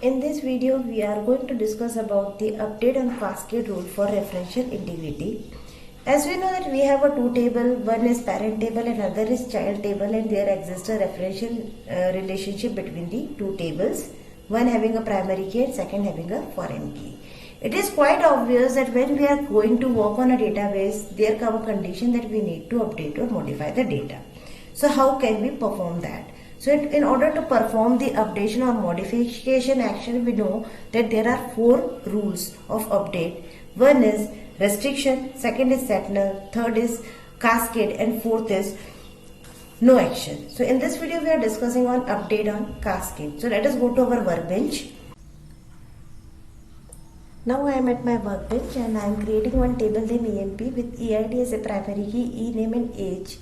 In this video, we are going to discuss about the update on cascade rule for referential integrity. As we know that we have a two table, one is parent table and other is child table, and there exists a referential relationship between the two tables, one having a primary key and second having a foreign key. It is quite obvious that when we are going to work on a database, there comes a condition that we need to update or modify the data. So how can we perform that? So in order to perform the updation or modification action, we know that there are four rules of update. One is restriction, second is set null, third is cascade, and fourth is no action. So in this video we are discussing on update on cascade. So let us go to our workbench. Now I am at my workbench and I am creating one table name EMP with EID as a primary key, ename and age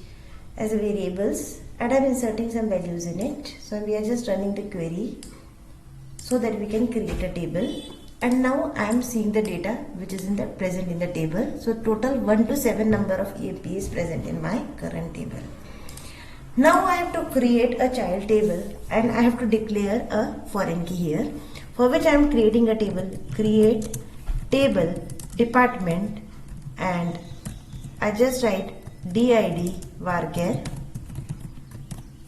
as variables, and I am inserting some values in it. So we are just running the query so that we can create a table. And now I am seeing the data which is present in the table. So total 1 to 7 number of EMP is present in my current table. Now I have to create a child table and I have to declare a foreign key here, for which I am creating a table, create table department, and I just write did varchar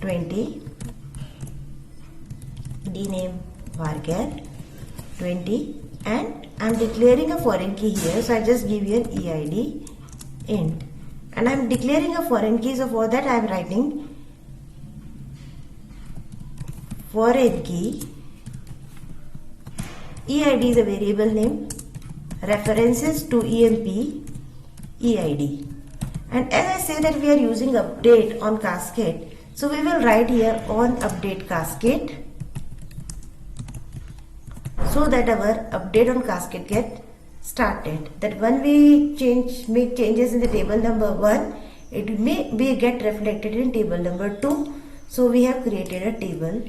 20, dname varchar 20, and I am declaring a foreign key here, so I just give you an EID int, and I am declaring a foreign key. So for that I am writing foreign key, EID is a variable name, references to EMP EID. And as I say that we are using update on cascade, so we will write here on update cascade so that our update on cascade get started. That when we make changes in the table number 1, it may get reflected in table number 2. So we have created a table.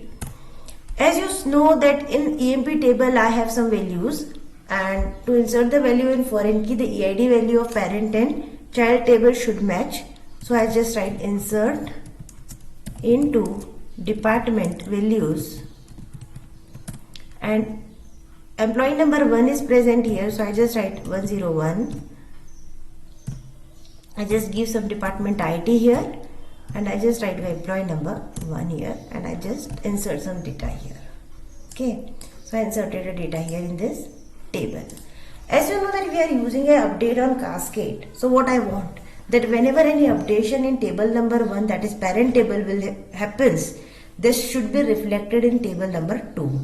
As you know that in EMP table I have some values, and to insert the value in foreign key, the EID value of parent and child table should match. So I just write insert into department values, and employee number 1 is present here, so I just write 101. I just give some department ID here, and I just write my employee number 1 here, and I just insert some data here. Okay, so I inserted a data here in this table. As you know that we are using an update on cascade, so what I want that whenever any updation in table number 1, that is parent table, will happens, this should be reflected in table number 2.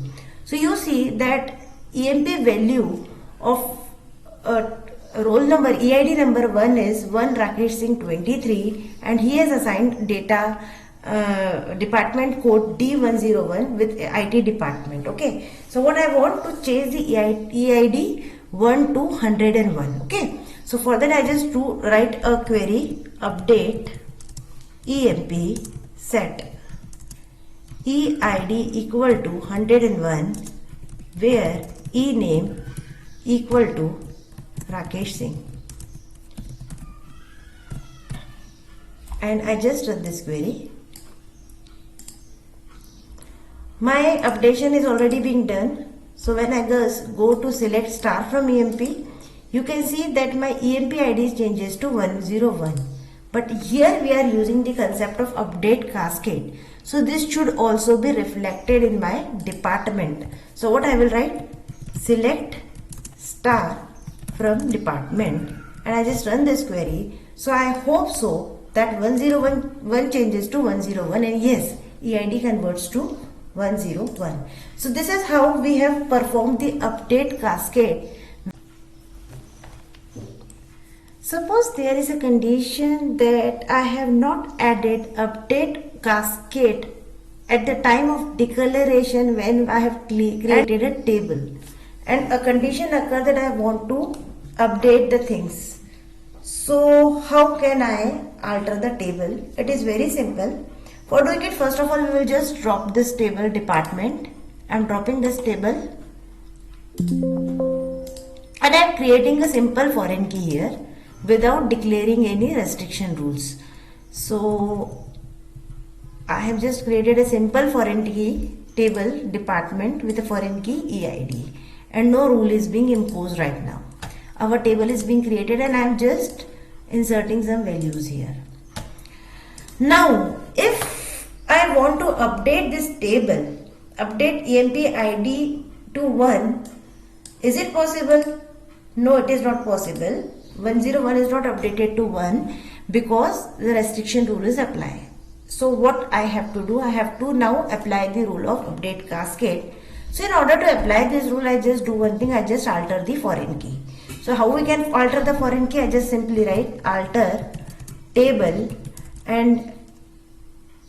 So you see that EMP value of roll number EID number 1 is 1 Rakesh Singh 23, and he has assigned data department code D101 with IT department. Okay, so what I want to change the EID 1 to 101. Okay, so for that I just write a query update EMP set EID equal to 101, where ename equal to Rakesh Singh, and I just run this query. My updation is already being done. So when I go to select star from EMP, you can see that my EMP ID changes to 101. But here we are using the concept of update cascade. So this should also be reflected in my department. So what I will write, select star from department, and I just run this query. So I hope so that 101 changes to 101, and yes, EID converts to 101. So this is how we have performed the update cascade. Suppose there is a condition that I have not added update cascade at the time of declaration when I have created a table, and a condition occurs that I want to update the things. So how can I alter the table? It is very simple. For doing it, first of all, we will just drop this table department. I am dropping this table, and I am creating a simple foreign key here without declaring any restriction rules. So I have just created a simple foreign key table department with a foreign key EID, and no rule is being imposed right now. Our table is being created and I am just inserting some values here. Now if I want to update this table, update EMP ID to 1, is it possible? No, it is not possible. 101 is not updated to 1 because the restriction rule is applied. So what I have to do, I have to now apply the rule of update cascade. So in order to apply this rule, I just do one thing, I just alter the foreign key. So how we can alter the foreign key? I just simply write alter table and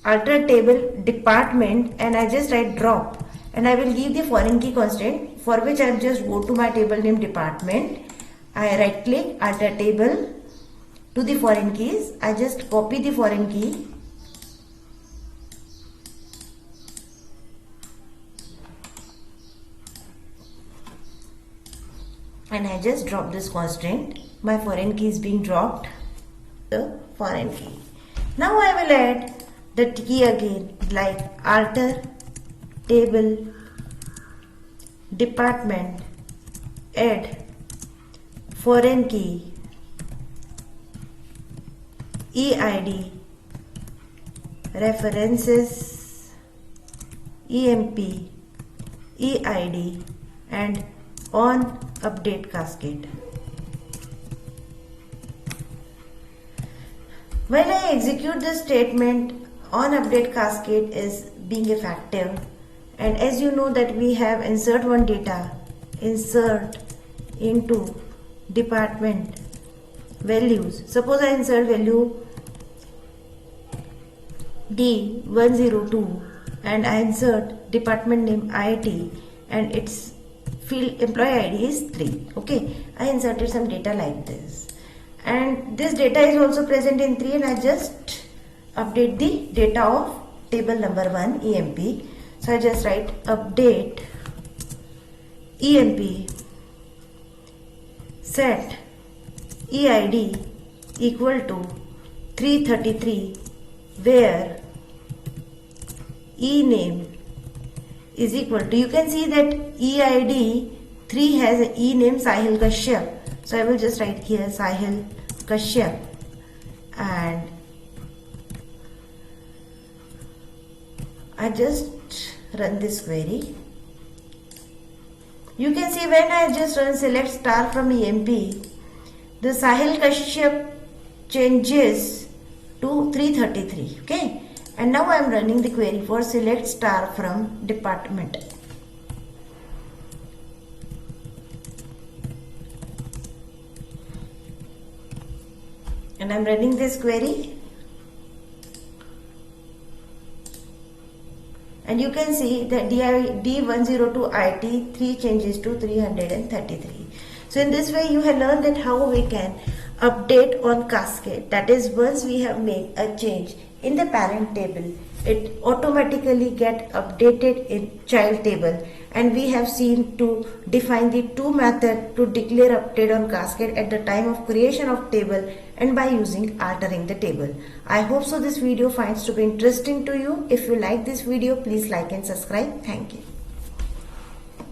alter table department, and I just write drop, and I will give the foreign key constant, for which I just go to my table name department. I right click alter table to the foreign keys. I just copy the foreign key and I just drop this constant. My foreign key is being dropped, the foreign key. Now I will add the key again, like alter table department, add foreign key EID references EMP EID and on update cascade. When I execute this statement, on update cascade is being effective, and as you know that we have insert one data, insert into department values. Suppose I insert value D102 and I insert department name IT and its field employee ID is 3. Okay, I inserted some data like this, and this data is also present in 3, and I just update the data of table number 1 EMP. So I just write update EMP set EID equal to 333, where E name is equal to, you can see that EID 3 has an E name Sahil Kashyap. So I will just write here Sahil Kashyap, and I just run this query. You can see when I just run select star from EMP, the Sahil Kashyap changes to 333. Okay, and now I am running the query for select star from department. And I am running this query, and you can see that D102 IT 3 changes to 333. So in this way you have learned that how we can update on cascade. That is, once we have made a change in the parent table, it automatically get updated in child table, and we have seen to define the two methods to declare update on cascade at the time of creation of table and by using altering the table. I hope so this video finds to be interesting to you. If you like this video, please like and subscribe. Thank you.